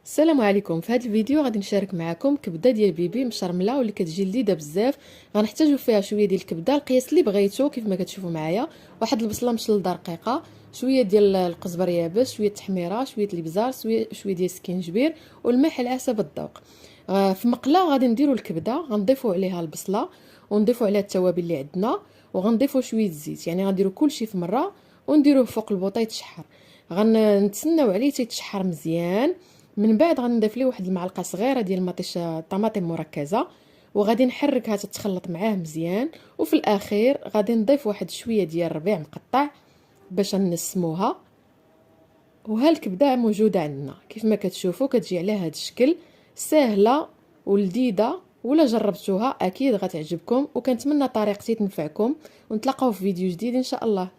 السلام عليكم. في هذا الفيديو غادي نشارك معكم كبده ديال بيبي مشرمله واللي كتجي لذيذه بزاف. غنحتاجوا فيها شويه ديال الكبده القياس اللي بغيتو كيف ما كتشوفوا معايا، واحد البصله مشلده رقيقه، شويه ديال القزبر يابس، شويه التحميره، شويه الابزار، شويه ديال السكينجبير، والملح على حسب الذوق. في مقله غادي نديروا الكبده، غنضيفوا عليها البصله ونضيفوا عليها التوابل اللي عندنا، وغنضيفوا شويه الزيت، يعني غنديروا كلشي في مره ونديروه فوق البوطه يتشحر. غنتسناو عليه تيتشحر مزيان. من بعد غنضيف ليه واحد المعلقه صغيره ديال المطيش طماطم مركزه، وغادي نحركها تتخلط معاه مزيان. وفي الاخير غادي نضيف واحد شويه ديال الربيع مقطع باش نسموها. وها الكبده موجوده عندنا كيف ما كتشوفوا، كتجي على هذا الشكل، سهله ولذيذه. ولا جربتوها اكيد غتعجبكم، وكنتمنى طريقتي تنفعكم، ونتلاقاو في فيديو جديد ان شاء الله.